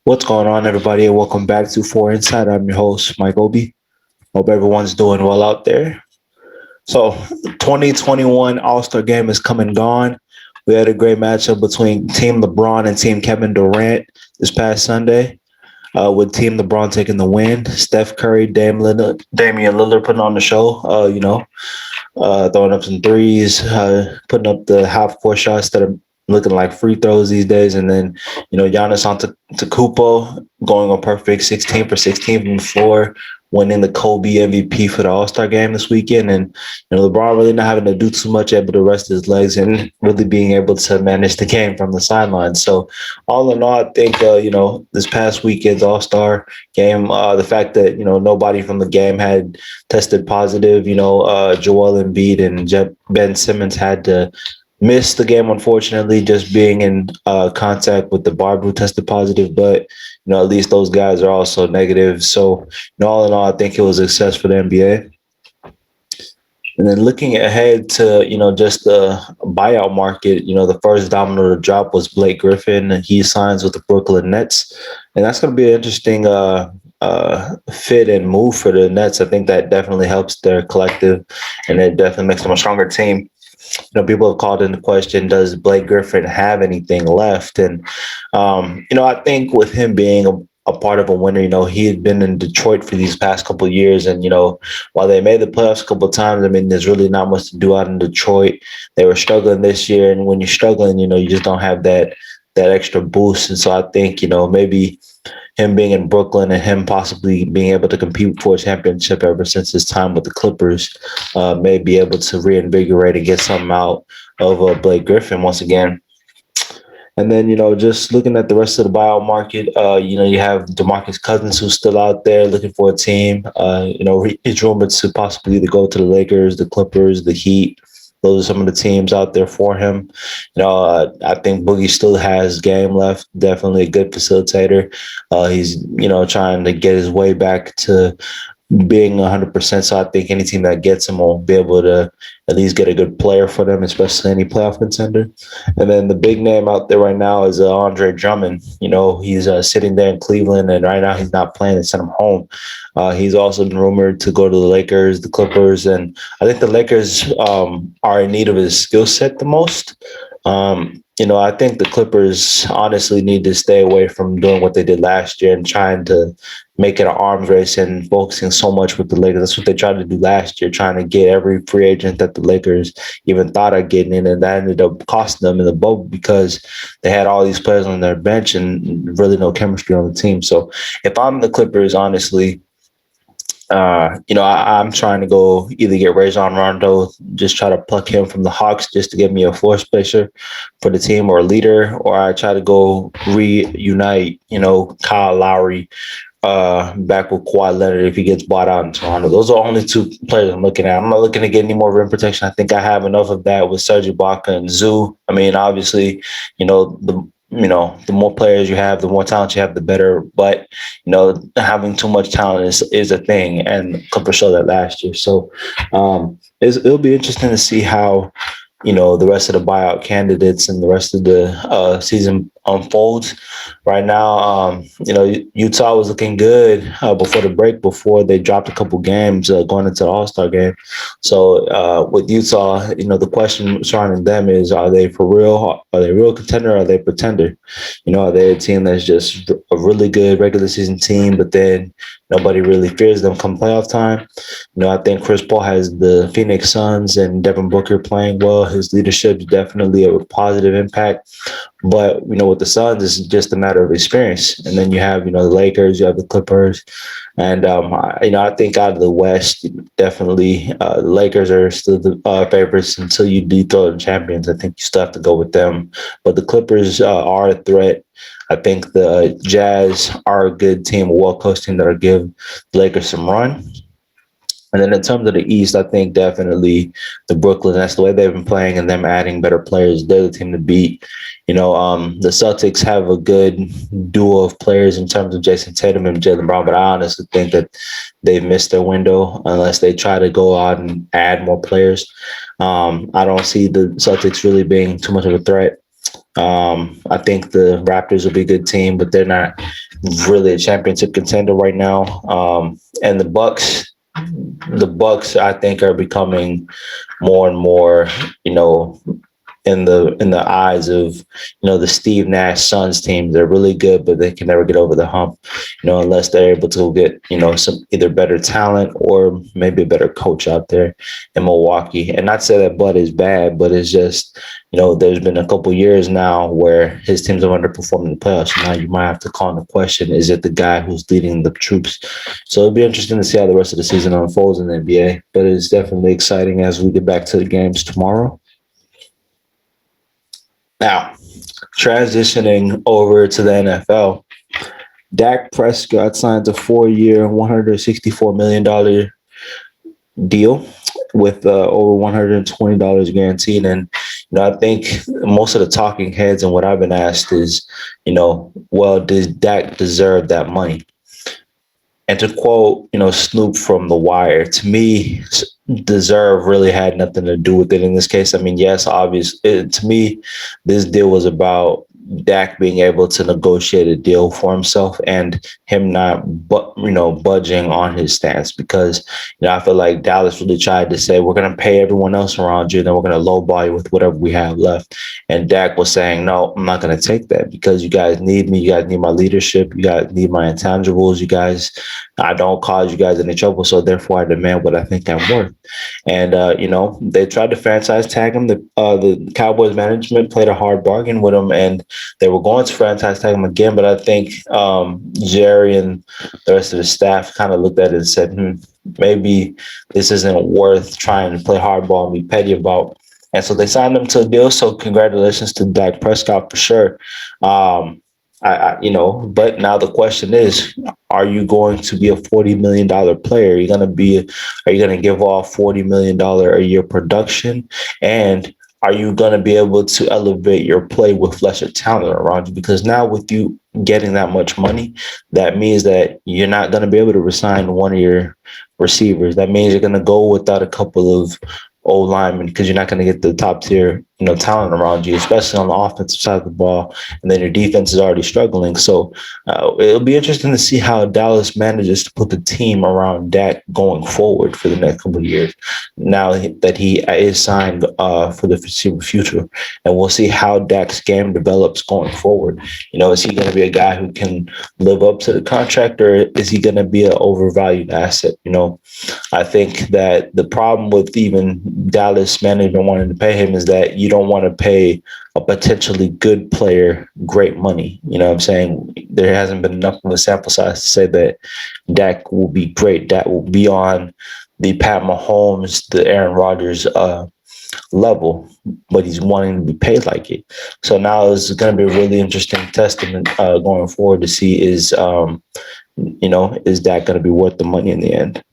What's going on, everybody, and welcome back to Four Inside. I'm your host, Mike Obi. Hope everyone's doing well out there. So, 2021 All-Star Game is come and gone. We had a great matchup between Team LeBron and Team Kevin Durant this past Sunday, with Team LeBron taking the win. Steph Curry, Damian Lillard putting on the show. Throwing up some threes, putting up the half-court shots that are looking like free throws these days. And then, Giannis Antetokounmpo going on perfect 16 for 16 from the floor, winning the Kobe MVP for the All-Star game this weekend. And, LeBron really not having to do too much, able to rest his legs and really being able to manage the game from the sidelines. So all in all, I think, this past weekend's All-Star game, the fact that, nobody from the game had tested positive. Joel Embiid and Ben Simmons had to miss the game, unfortunately, just being in contact with the barb who tested positive. But, at least those guys are also negative. So, all in all, I think it was a success for the NBA. And then looking ahead to, just the buyout market, the first domino to drop was Blake Griffin, and he signs with the Brooklyn Nets. And that's going to be an interesting fit and move for the Nets. I think that definitely helps their collective, and it definitely makes them a stronger team. People have called into question, does Blake Griffin have anything left? And, I think with him being a part of a winner, he had been in Detroit for these past couple of years. And, while they made the playoffs a couple of times, I mean, there's really not much to do out in Detroit. They were struggling this year. And when you're struggling, you just don't have that extra boost. And so I think, maybe him being in Brooklyn and him possibly being able to compete for a championship ever since his time with the Clippers may be able to reinvigorate and get something out of Blake Griffin once again. And then, just looking at the rest of the buyout market, you have DeMarcus Cousins, who's still out there looking for a team. He's rumored to possibly either go to the Lakers, the Clippers, the Heat. Those are some of the teams out there for him. I think Boogie still has game left. Definitely a good facilitator. He's, trying to get his way back to being 100%. So I think any team that gets him will be able to at least get a good player for them, especially any playoff contender. And then the big name out there right now is Andre Drummond. He's sitting there in Cleveland, and right now he's not playing. They sent him home. He's also been rumored to go to the Lakers, the Clippers, and I think the Lakers are in need of his skill set the most. I think the Clippers honestly need to stay away from doing what they did last year and trying to make it an arms race and focusing so much with the Lakers. That's what they tried to do last year, trying to get every free agent that the Lakers even thought of getting in, and that ended up costing them in the bubble because they had all these players on their bench and really no chemistry on the team. So if I'm the Clippers, honestly, I'm trying to go either get Rajon Rondo, just try to pluck him from the Hawks just to give me a floor spacer for the team or a leader, or I try to go reunite, Kyle Lowry back with Kawhi Leonard if he gets bought out in Toronto. Those are only two players I'm looking at. I'm not looking to get any more rim protection. I think I have enough of that with Serge Ibaka and Zoo. I mean, obviously, the more players you have, the more talent you have, the better. But, having too much talent is a thing. And Clippers showed that last year. So it'll be interesting to see how, the rest of the buyout candidates and the rest of the season unfolds. Right now, Utah was looking good before the break, before they dropped a couple games going into the All-Star game. So with Utah, the question surrounding them is, are they for real? Are they a real contender? Or are they a pretender? Are they a team that's just a really good regular season team, but then nobody really fears them come playoff time? I think Chris Paul has the Phoenix Suns and Devin Booker playing well. His leadership is definitely a positive impact. But, with the Suns, it's just a matter of experience. And then you have, the Lakers, you have the Clippers. And, I think out of the West, definitely the Lakers are still the favorites until you dethrone the champions. I think you still have to go with them. But the Clippers are a threat. I think the Jazz are a good team, a well-coached team that'll give the Lakers some run. And then in terms of the East, I think definitely the Brooklyn, that's the way they've been playing, and them adding better players, they're the team to beat. The Celtics have a good duo of players in terms of Jason Tatum and Jaylen Brown, but I honestly think that they've missed their window unless they try to go out and add more players. I don't see the Celtics really being too much of a threat. I think the Raptors will be a good team, but they're not really a championship contender right now. And the Bucks, I think, are becoming more and more, you know, in the eyes of the Steve Nash Suns team. They're really good, but they can never get over the hump, unless they're able to get some either better talent or maybe a better coach out there in Milwaukee. And not to say that Bud is bad, but it's just there's been a couple years now where his teams have underperformed in the playoffs. Now you might have to call into question: is it the guy who's leading the troops? So it'll be interesting to see how the rest of the season unfolds in the NBA. But it's definitely exciting as we get back to the games tomorrow. Now, transitioning over to the NFL, Dak Prescott signed a 4-year, $164 million deal with over $120 guaranteed. And I think most of the talking heads and what I've been asked is, well, does Dak deserve that money? And to quote, Snoop from The Wire, to me, deserve really had nothing to do with it in this case. I mean, yes, obviously, to me, this deal was about Dak being able to negotiate a deal for himself and him not, budging on his stance, because I feel like Dallas really tried to say we're going to pay everyone else around you, then we're going to lowball you with whatever we have left. And Dak was saying, no, I'm not going to take that because you guys need me, you guys need my leadership, you guys need my intangibles, you guys. I don't cause you guys any trouble, so therefore I demand what I think I'm worth. And they tried to franchise tag him. The Cowboys management played a hard bargain with him, and they were going to franchise tag him again. But I think Jerry and the rest of the staff kind of looked at it and said, maybe this isn't worth trying to play hardball and be petty about. And so they signed him to a deal. So congratulations to Dak Prescott for sure. But now the question is, are you going to be a $40 million player? Are you going to give off $40 million a year production? And are you going to be able to elevate your play with lesser talent around you? Because now with you getting that much money, that means that you're not going to be able to resign one of your receivers. That means you're going to go without a couple of old linemen because you're not going to get the top tier, talent around you, especially on the offensive side of the ball. And then your defense is already struggling. So it'll be interesting to see how Dallas manages to put the team around Dak going forward for the next couple of years. Now that he is signed for the foreseeable future, and we'll see how Dak's game develops going forward. Is he going to be a guy who can live up to the contract, or is he going to be an overvalued asset? I think that the problem with even Dallas management wanting to pay him is that you don't want to pay a potentially good player great money. You know what I'm saying? There hasn't been enough of a sample size to say that Dak will be great. Dak will be on the Pat Mahomes, the Aaron Rodgers level, but he's wanting to be paid like it. So now it's going to be a really interesting testament going forward to see is Dak going to be worth the money in the end?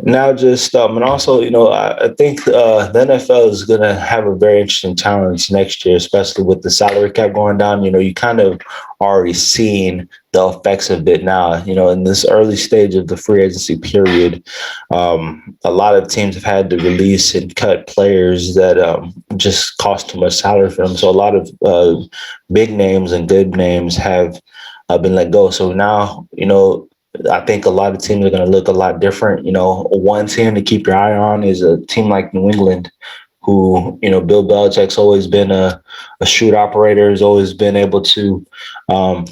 Now, just and also, I think the NFL is going to have a very interesting challenge next year, especially with the salary cap going down. You kind of already seen the effects of it now. In this early stage of the free agency period, a lot of teams have had to release and cut players that just cost too much salary for them. So a lot of big names and good names have been let go. So now, I think a lot of teams are going to look a lot different. One team to keep your eye on is a team like New England, who, Bill Belichick's always been a shrewd operator, has always been able to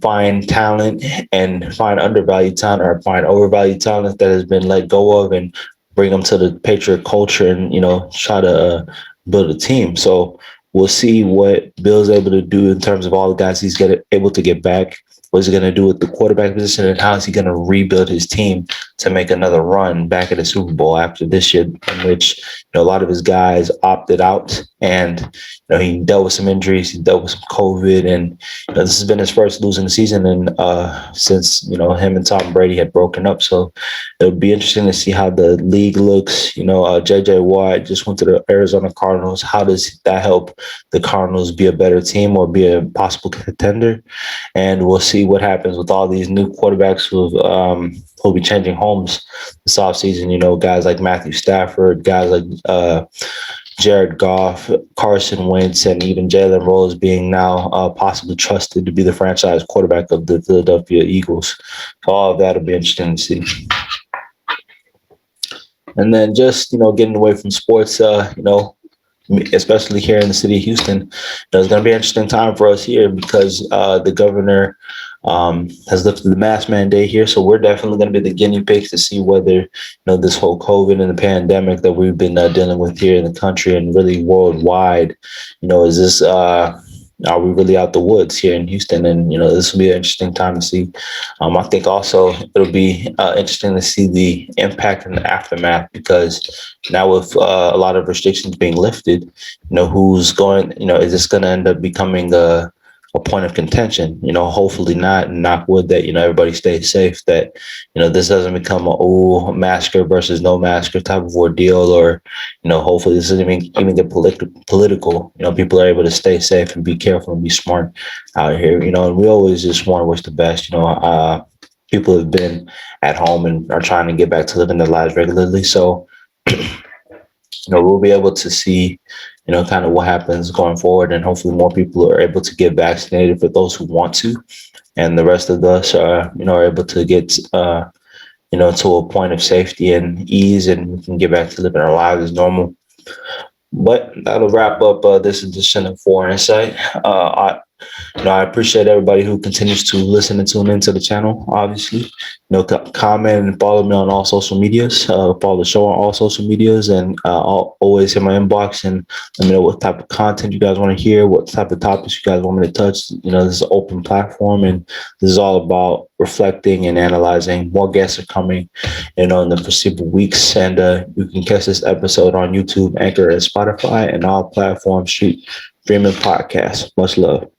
find talent and find undervalued talent or find overvalued talent that has been let go of and bring them to the Patriot culture and, try to build a team. So we'll see what Bill's able to do in terms of all the guys he's able to get back. What's he going to do with the quarterback position, and how is he going to rebuild his team to make another run back at the Super Bowl after this year, in which a lot of his guys opted out, and he dealt with some injuries, he dealt with some COVID, and this has been his first losing season, and since him and Tom Brady had broken up. So it'll be interesting to see how the league looks. J.J. Watt just went to the Arizona Cardinals. How does that help the Cardinals be a better team or be a possible contender? And we'll see what happens with all these new quarterbacks who'll be changing homes this offseason. Guys like Matthew Stafford, guys like Jared Goff, Carson Wentz, and even Jalen Rose being now possibly trusted to be the franchise quarterback of the Philadelphia Eagles. So all of that will be interesting to see. And then just, getting away from sports, especially here in the city of Houston, it's going to be an interesting time for us here because the governor has lifted the mask mandate here. So we're definitely going to be the guinea pigs to see whether, this whole COVID and the pandemic that we've been dealing with here in the country and really worldwide, is this, are we really out the woods here in Houston? And, this will be an interesting time to see. I think also it'll be interesting to see the impact and the aftermath because now with a lot of restrictions being lifted, who's going, is this going to end up becoming a point of contention? Hopefully not, and knock wood that, everybody stays safe, that, this doesn't become masker versus no masker type of ordeal, or, hopefully this doesn't even get political. People are able to stay safe and be careful and be smart out here, and we always just want to wish the best. People have been at home and are trying to get back to living their lives regularly. So, we'll be able to see, kind of what happens going forward. And hopefully more people are able to get vaccinated for those who want to. And the rest of us are able to get, to a point of safety and ease, and we can get back to living our lives as normal. But that'll wrap up this edition of Foreign Insight. I appreciate everybody who continues to listen and tune into the channel. Obviously, comment and follow me on all social medias. Follow the show on all social medias, and I'll always hit my inbox and let me know what type of content you guys want to hear, what type of topics you guys want me to touch. This is an open platform, and this is all about reflecting and analyzing. More guests are coming, in the foreseeable weeks, and you can catch this episode on YouTube, Anchor, and Spotify, and all platforms streaming podcasts. Much love.